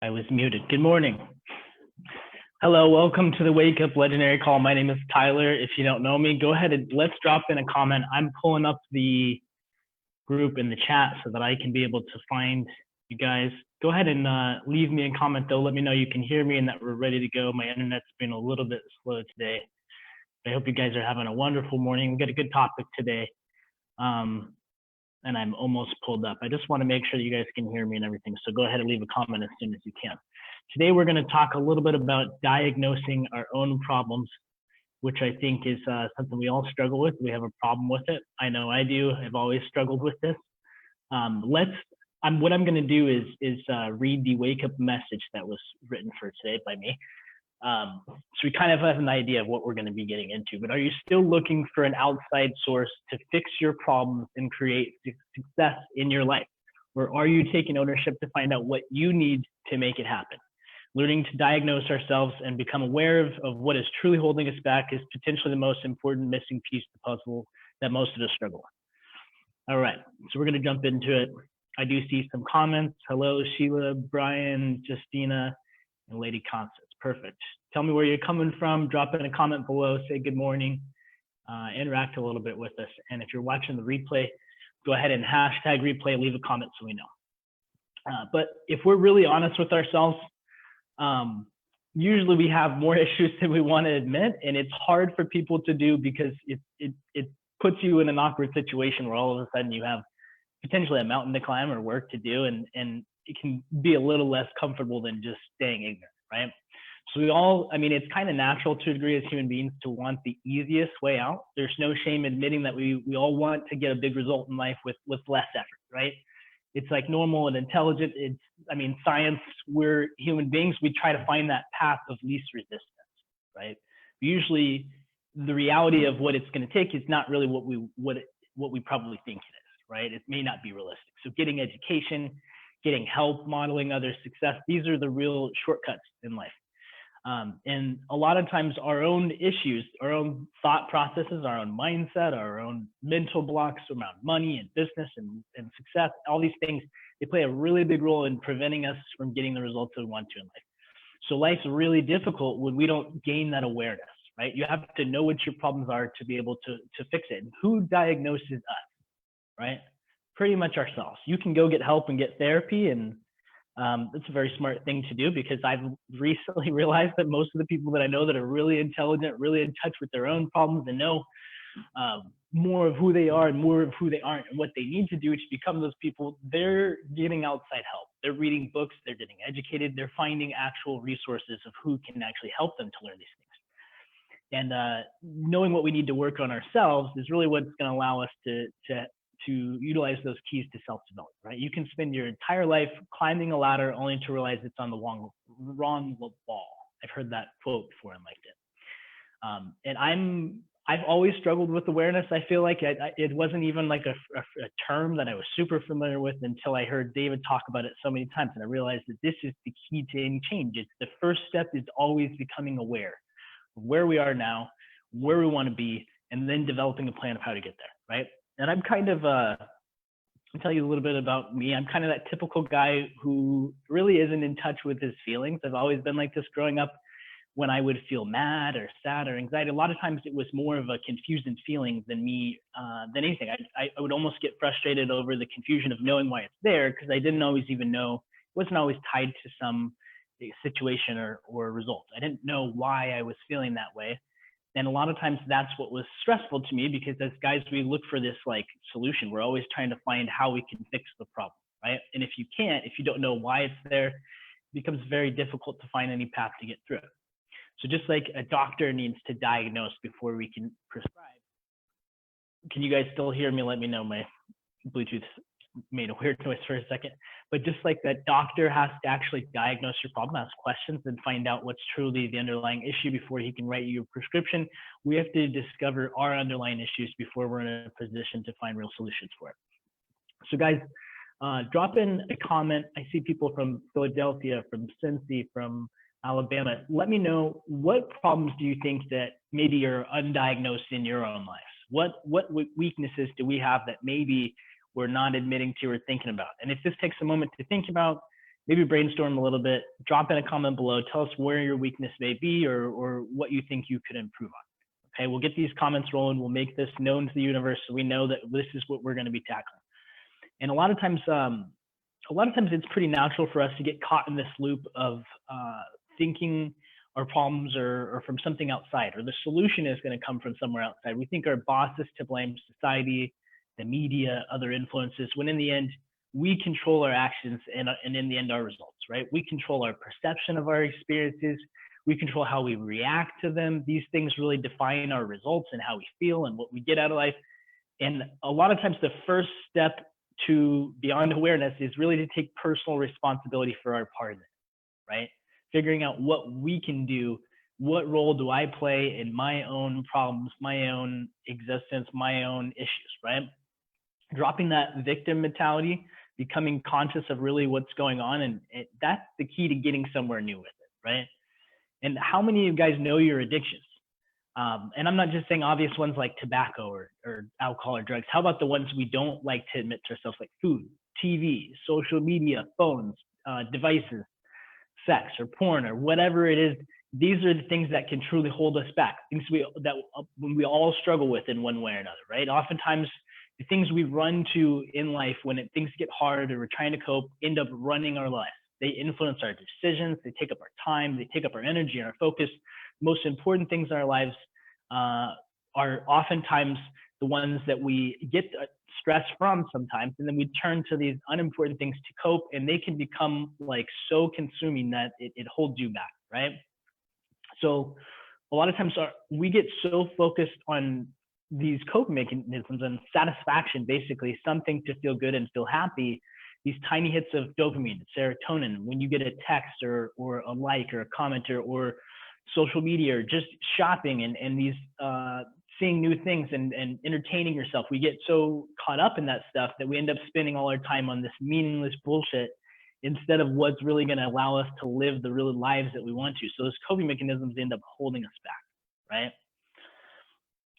I was muted. Good morning. Hello, welcome to the Wake Up Legendary Call. My name is Tyler. If you don't know me, go ahead and let's drop in a comment. I'm pulling up the group in the chat so that I can be able to find you guys. Go ahead and leave me a comment though. Let me know you can hear me and that we're ready to go. My internet's been a little bit slow today. I hope you guys are having a wonderful morning. We got a good topic today. And I'm almost pulled up. I just want to make sure you guys can hear me and everything. So go ahead and leave a comment as soon as you can. Today, we're going to talk a little bit about diagnosing our own problems, which I think is something we all struggle with. We have a problem with it. I know I do. I've always struggled with this. What I'm going to do is read the wake up message that was written for today by me. So we kind of have an idea of what we're going to be getting into, but are you still looking for an outside source to fix your problems and create success in your life? Or are you taking ownership to find out what you need to make it happen? Learning to diagnose ourselves and become aware of what is truly holding us back is potentially the most important missing piece of the puzzle that most of us struggle with. All right, so we're going to jump into it. I do see some comments. Hello, Sheila, Brian, Justina, and Lady Constance. Perfect. Tell me where you're coming from. Drop in a comment below. Say good morning. Interact a little bit with us. And if you're watching the replay, go ahead and hashtag replay. Leave a comment so we know. But if we're really honest with ourselves, usually we have more issues than we want to admit, and it's hard for people to do because it puts you in an awkward situation where all of a sudden you have potentially a mountain to climb or work to do, and it can be a little less comfortable than just staying ignorant, right? So we all, I mean, it's kind of natural to a degree as human beings to want the easiest way out. There's no shame admitting that we all want to get a big result in life with less effort, right? It's like normal and intelligent. Science, we're human beings. We try to find that path of least resistance, right? Usually the reality of what it's going to take is not really what we probably think it is, right? It may not be realistic. So getting education, getting help, modeling other success, these are the real shortcuts in life. And a lot of times our own issues, our own thought processes, our own mindset, our own mental blocks around money and business and success, all these things, they play a really big role in preventing us from getting the results that we want to in life. So life's really difficult when we don't gain that awareness, right? You have to know what your problems are to be able to fix it. And who diagnoses us, right? Pretty much ourselves. You can go get help and get therapy, and it's a very smart thing to do because I've recently realized that most of the people that I know that are really intelligent, really in touch with their own problems and know more of who they are and more of who they aren't and what they need to do to become those people, they're getting outside help. They're reading books, they're getting educated, they're finding actual resources of who can actually help them to learn these things. And knowing what we need to work on ourselves is really what's going to allow us to utilize those keys to self-development, right? You can spend your entire life climbing a ladder only to realize it's on the wrong wall. I've heard that quote before and liked it. And I've always struggled with awareness. I feel like it wasn't even like a term that I was super familiar with until I heard David talk about it so many times. And I realized that this is the key to any change. It's the first step is always becoming aware of where we are now, where we want to be, and then developing a plan of how to get there, right? And I'm kind of, I'll tell you a little bit about me. I'm kind of that typical guy who really isn't in touch with his feelings. I've always been like this growing up. When I would feel mad or sad or anxiety, a lot of times it was more of a confusing feeling than anything. I would almost get frustrated over the confusion of knowing why it's there because I didn't always even know, it wasn't always tied to some situation or result. I didn't know why I was feeling that way. And a lot of times that's what was stressful to me because as guys, we look for this like solution. We're always trying to find how we can fix the problem, right? And if you don't know why it's there, it becomes very difficult to find any path to get through it. So just like a doctor needs to diagnose before we can prescribe. Can you guys still hear me? Let me know. My Bluetooth made a weird noise for a second. But just like that doctor has to actually diagnose your problem, ask questions, and find out what's truly the underlying issue before he can write you a prescription, we have to discover our underlying issues before we're in a position to find real solutions for it. So guys, drop in a comment. I see people from Philadelphia, from Cincy, from Alabama. Let me know, what problems do you think that maybe are undiagnosed in your own life? What weaknesses do we have that maybe we're not admitting to or thinking about? And if this takes a moment to think about, maybe brainstorm a little bit, drop in a comment below, tell us where your weakness may be or what you think you could improve on. Okay, we'll get these comments rolling. We'll make this known to the universe so we know that this is what we're going to be tackling. And a lot of times it's pretty natural for us to get caught in this loop of thinking our problems are from something outside, or the solution is going to come from somewhere outside. We think our boss is to blame, society, the media, other influences, when in the end, we control our actions and in the end, our results, right? We control our perception of our experiences. We control how we react to them. These things really define our results and how we feel and what we get out of life. And a lot of times the first step to beyond awareness is really to take personal responsibility for our part of it, right? Figuring out what we can do. What role do I play in my own problems, my own existence, my own issues, right? Dropping that victim mentality, becoming conscious of really what's going on. And that's the key to getting somewhere new with it, right? And how many of you guys know your addictions? And I'm not just saying obvious ones like tobacco or alcohol or drugs. How about the ones we don't like to admit to ourselves, like food, TV, social media, phones, devices, sex or porn or whatever it is? These are the things that can truly hold us back. Things that we all struggle with in one way or another, right? Oftentimes, the things we run to in life when things get hard or we're trying to cope end up running our life. They influence our decisions. They take up our time. They take up our energy and our focus. Most important things in our lives are oftentimes the ones that we get stress from sometimes, and then we turn to these unimportant things to cope, and they can become like so consuming that it holds you back, right? So a lot of times we get so focused on these coping mechanisms and satisfaction, basically something to feel good and feel happy, these tiny hits of dopamine, serotonin, when you get a text or a like or a comment or social media or just shopping and these seeing new things and entertaining yourself. We get so caught up in that stuff that we end up spending all our time on this meaningless bullshit instead of what's really going to allow us to live the real lives that we want to. So those coping mechanisms end up holding us back, right?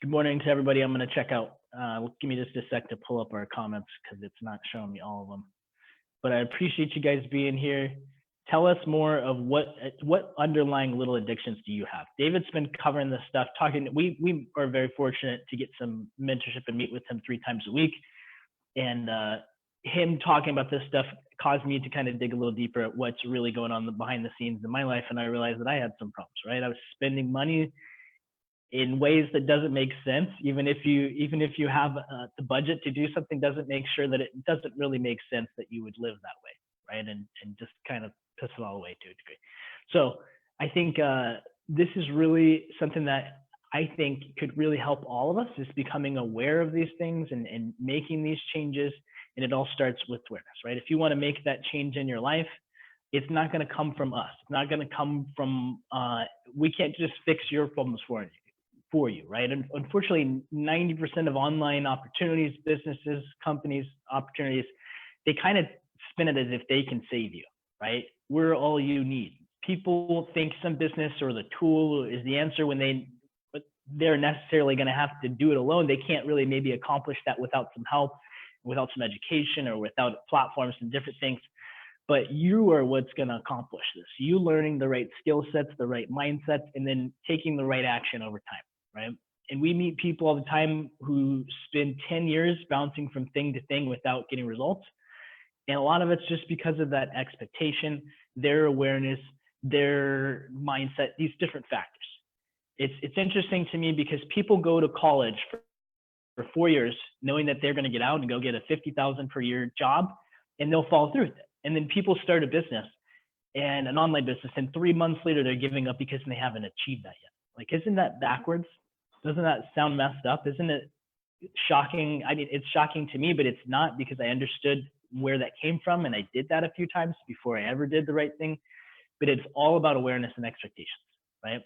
Good morning to everybody. I'm going to check out. Give me just a sec to pull up our comments because it's not showing me all of them. But I appreciate you guys being here. Tell us more of what underlying little addictions do you have? David's been covering this stuff, talking. We are very fortunate to get some mentorship and meet with him 3 times a week. And him talking about this stuff caused me to kind of dig a little deeper at what's really going on behind the scenes in my life. And I realized that I had some problems, right? I was spending money in ways that doesn't make sense. Even if you have the budget to do something, doesn't make sure that it doesn't really make sense that you would live that way, right? And just kind of piss it all away to a degree. So I think this is really something that I think could really help all of us, is becoming aware of these things and making these changes. And it all starts with awareness, right? If you want to make that change in your life, it's not going to come from us. It's not going to come from, we can't just fix your problems for you, right? And unfortunately, 90% of online opportunities, businesses, companies, opportunities, they kind of spin it as if they can save you, right? We're all you need. People think some business or the tool is the answer when they're necessarily going to have to do it alone. They can't really maybe accomplish that without some help, without some education, or without platforms and different things. But you are what's going to accomplish this. You learning the right skill sets, the right mindsets, and then taking the right action over time, right? And we meet people all the time who spend 10 years bouncing from thing to thing without getting results. And a lot of it's just because of that expectation, their awareness, their mindset, these different factors. It's interesting to me because people go to college for 4 years knowing that they're going to get out and go get a $50,000 per year job, and they'll follow through with it. And then people start a business, and an online business, and 3 months later they're giving up because they haven't achieved that yet. Like, isn't that backwards? Doesn't that sound messed up? Isn't it shocking? I mean, it's shocking to me, but it's not, because I understood where that came from, and I did that a few times before I ever did the right thing. But it's all about awareness and expectations, right?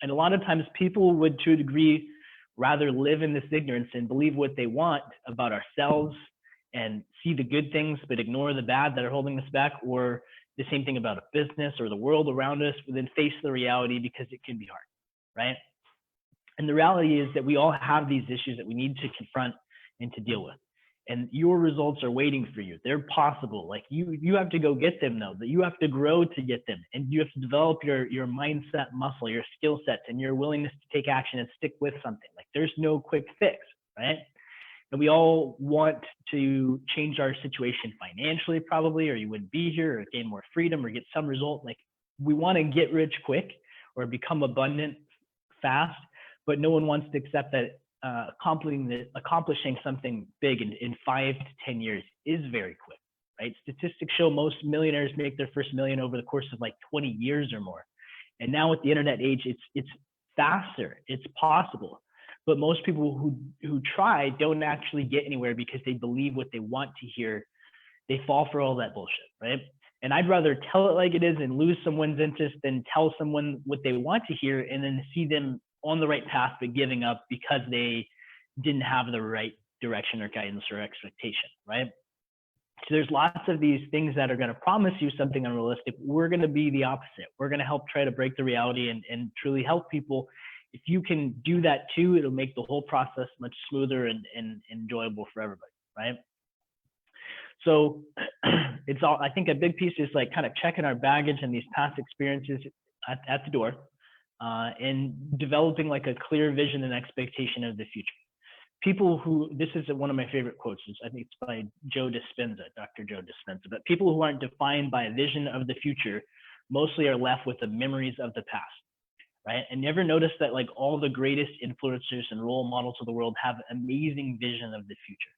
And a lot of times people would, to a degree, rather live in this ignorance and believe what they want about ourselves and see the good things but ignore the bad that are holding us back, or the same thing about a business or the world around us, but then face the reality because it can be hard, right? And the reality is that we all have these issues that we need to confront and to deal with. and your results are waiting for you. They're possible. Like you have to go get them though. That you have to grow to get them, and you have to develop your mindset muscle, your skill sets, and your willingness to take action and stick with something. Like there's no quick fix, right? And we all want to change our situation financially, probably, or you wouldn't be here, or gain more freedom, or get some result. Like we want to get rich quick or become abundant fast, but no one wants to accept that accomplishing something big in 5 to 10 years is very quick, right? Statistics show most millionaires make their first million over the course of like 20 years or more. And now with the internet age, it's faster, it's possible. But most people who try don't actually get anywhere because they believe what they want to hear. They fall for all that bullshit, right? And I'd rather tell it like it is and lose someone's interest than tell someone what they want to hear and then see them on the right path but giving up because they didn't have the right direction or guidance or expectation, right? So there's lots of these things that are going to promise you something unrealistic. We're going to be the opposite. We're going to help try to break the reality and truly help people. If you can do that too, it'll make the whole process much smoother and enjoyable for everybody, right? So it's all, I think a big piece is like kind of checking our baggage and these past experiences at the door, and developing like a clear vision and expectation of the future. People who, this is one of my favorite quotes, I think it's by Joe Dispenza, Dr. Joe Dispenza, but people who aren't defined by a vision of the future mostly are left with the memories of the past, right? And you ever notice that like all the greatest influencers and role models of the world have amazing vision of the future,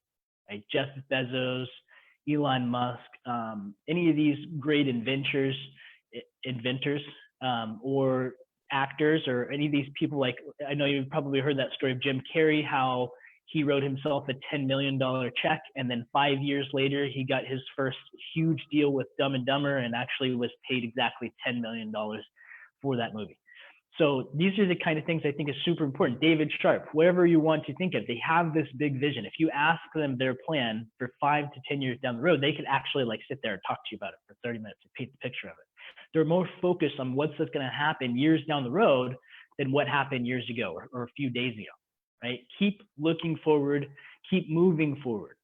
right? Jeff Bezos, Elon Musk, any of these great inventors, or actors, or any of these people, like I know you've probably heard that story of Jim Carrey, how he wrote himself a $10 million check, and then 5 years later he got his first huge deal with Dumb and Dumber and actually was paid exactly $10 million for that movie. So these are the kind of things I think is super important. David Sharp, whatever you want to think of, they have this big vision. If you ask them their plan for 5 to 10 years down the road, they could actually like sit there and talk to you about it for 30 minutes and paint the picture of it. They're more focused on what's going to happen years down the road than what happened years ago or a few days ago, right? Keep looking forward, keep moving forward.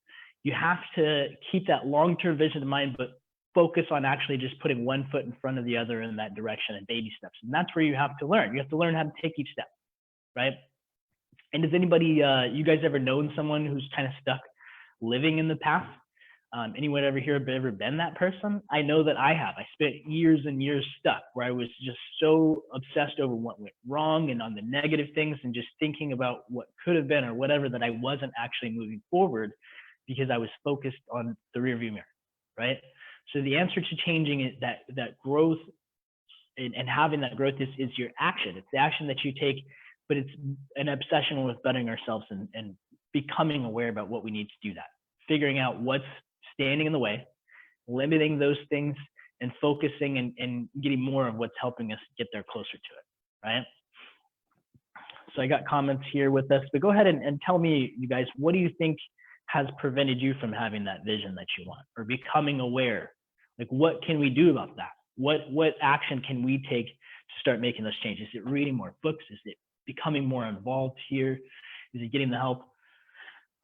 You have to keep that long-term vision in mind, but focus on actually just putting one foot in front of the other in that direction and baby steps. And that's where you have to learn. You have to learn how to take each step, right? And does anybody, you guys ever known someone who's kind of stuck living in the past? Anyone ever here ever been that person? I know that I have. I spent years and years stuck where I was just so obsessed over what went wrong and on the negative things and just thinking about what could have been or whatever, that I wasn't actually moving forward because I was focused on the rearview mirror, right? So the answer to changing it, that growth and having that growth is your action. It's the action that you take, but it's an obsession with bettering ourselves and becoming aware about what we need to do that. Figuring out what's standing in the way, limiting those things, and focusing and getting more of what's helping us get there closer to it, right? So I got comments here with us, but go ahead and tell me, you guys, what do you think has prevented you from having that vision that you want or becoming aware? Like, what can we do about that? What action can we take to start making those changes? Is it reading more books? Is it becoming more involved here? Is it getting the help?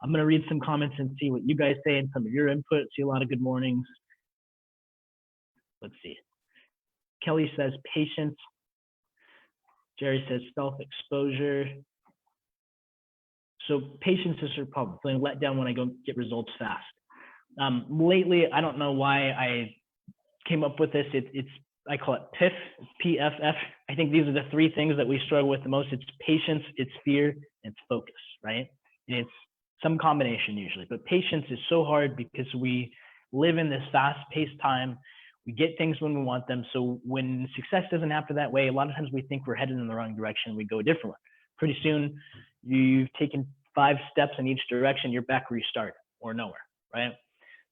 I'm going to read some comments and see what you guys say and some of your input. See a lot of good mornings. Let's see. Kelly says patience. Jerry says self-exposure. So patience is her problem. Feeling let down when I go get results fast. Lately, I don't know why I came up with this. I call it PIF, PFF. I think these are the three things that we struggle with the most. It's patience, it's fear, it's focus, right? And it's some combination usually, but patience is so hard because we live in this fast-paced time. We get things when we want them. So when success doesn't happen that way, a lot of times we think we're headed in the wrong direction. We go a different one. Pretty soon, you've taken 5 steps in each direction, you're back where you started or nowhere, right?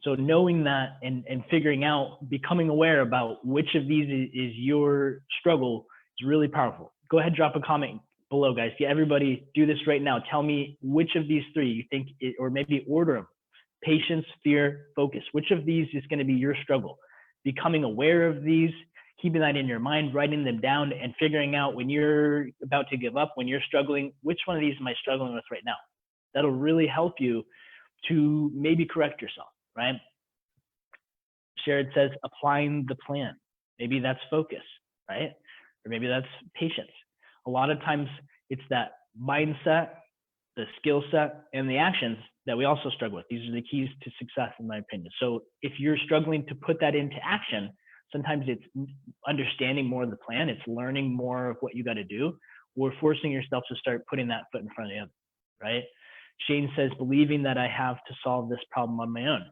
So knowing that and figuring out, becoming aware about which of these is your struggle is really powerful. Go ahead, drop a comment below, guys. Yeah, everybody do this right now. Tell me which of these 3 you think, or maybe order them. Patience, fear, focus. Which of these is going to be your struggle? Becoming aware of these, keeping that in your mind, writing them down, and figuring out when you're about to give up, when you're struggling, which one of these am I struggling with right now? That'll really help you to maybe correct yourself, right? Sherrod says applying the plan. Maybe that's focus, right? Or maybe that's patience. A lot of times it's that mindset, the skill set, and the actions that we also struggle with. These are the keys to success, in my opinion. So if you're struggling to put that into action, sometimes it's understanding more of the plan. It's learning more of what you got to do, or forcing yourself to start putting that foot in front of the other, right? Shane says, believing that I have to solve this problem on my own.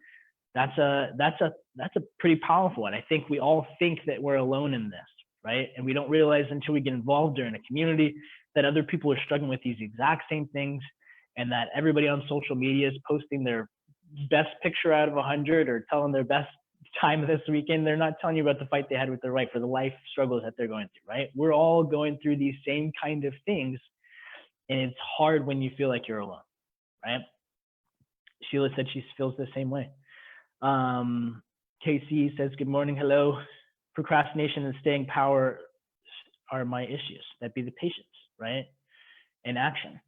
That's a pretty powerful one. I think we all think that we're alone in this, right? And we don't realize until we get involved or in a community that other people are struggling with these exact same things, and that everybody on social media is posting their best picture out of 100 or telling their best time this weekend. They're not telling you about the fight they had with their wife or the life struggles that they're going through, right? We're all going through these same kind of things, and it's hard when you feel like you're alone, right? Sheila said she feels the same way. KC says, good morning, hello. Procrastination and staying power are my issues. That'd be the patience, right? And action.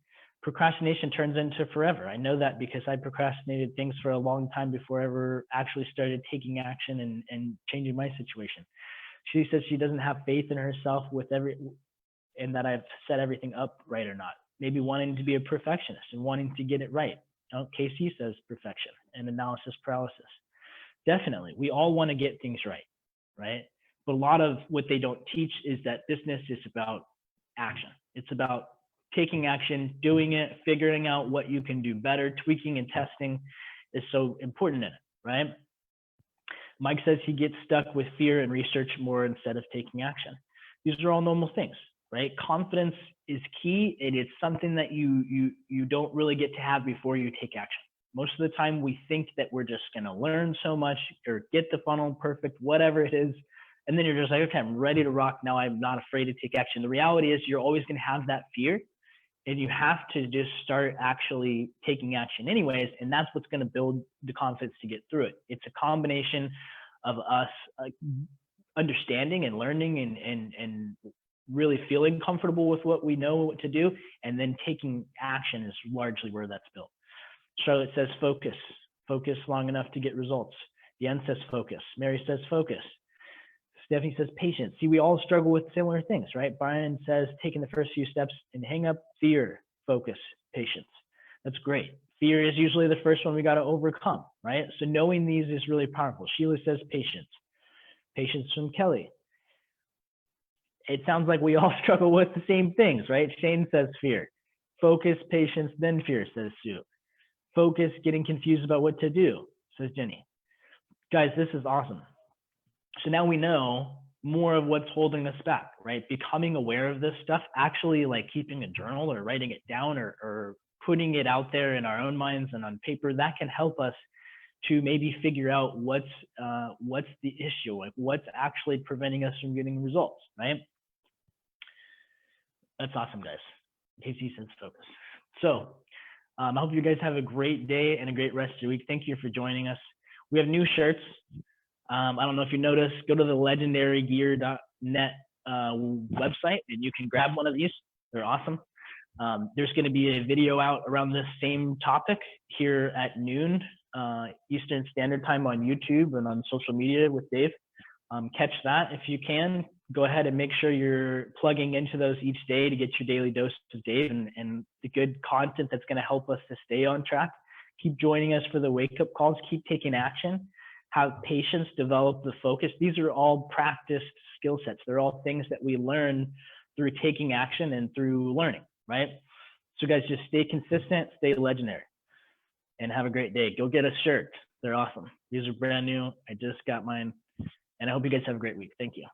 Procrastination turns into forever. I know that because I procrastinated things for a long time before I ever actually started taking action and changing my situation. She says she doesn't have faith in herself and that I've set everything up right or not. Maybe wanting to be a perfectionist and wanting to get it right. KC says perfection and analysis paralysis. Definitely, we all want to get things right, right? But a lot of what they don't teach is that business is about action. It's about taking action, doing it, figuring out what you can do better. Tweaking and testing is so important in it, right? Mike says he gets stuck with fear and research more instead of taking action. These are all normal things, right? Confidence is key, and it's something that you don't really get to have before you take action. Most of the time we think that we're just going to learn so much or get the funnel perfect, whatever it is. And then you're just like, okay, I'm ready to rock. Now I'm not afraid to take action. The reality is you're always going to have that fear, and you have to just start actually taking action anyways. And that's what's going to build the confidence to get through it. It's a combination of us understanding and learning and really feeling comfortable with what we know what to do. And then taking action is largely where that's built. Charlotte says focus. Focus long enough to get results. Yen says focus. Mary says focus. Stephanie says patience. See, we all struggle with similar things, right? Brian says taking the first few steps and hang up. Fear, focus, patience. That's great. Fear is usually the first one we got to overcome, right? So knowing these is really powerful. Sheila says patience. Patience from Kelly. It sounds like we all struggle with the same things, right? Shane says fear. Focus, patience, then fear, says Sue. Focus, getting confused about what to do, says Jenny. Guys, this is awesome. So now we know more of what's holding us back, right? Becoming aware of this stuff, actually like keeping a journal or writing it down or putting it out there in our own minds and on paper, that can help us to maybe figure out what's the issue, like what's actually preventing us from getting results, right? That's awesome, guys. Casey says focus. So I hope you guys have a great day and a great rest of your week. Thank you for joining us. We have new shirts. I don't know if you noticed, go to the legendarygear.net website and you can grab one of these. They're awesome. There's going to be a video out around this same topic here at noon Eastern Standard Time on YouTube and on social media with Dave. Catch that if you can. Go ahead and make sure you're plugging into those each day to get your daily dose of Dave and the good content that's going to help us to stay on track. Keep joining us for the wake-up calls. Keep taking action. Have patience, develop the focus. These are all practiced skill sets. They're all things that we learn through taking action and through learning, right? So guys, just stay consistent, stay legendary, and have a great day. Go get a shirt. They're awesome. These are brand new. I just got mine, and I hope you guys have a great week. Thank you.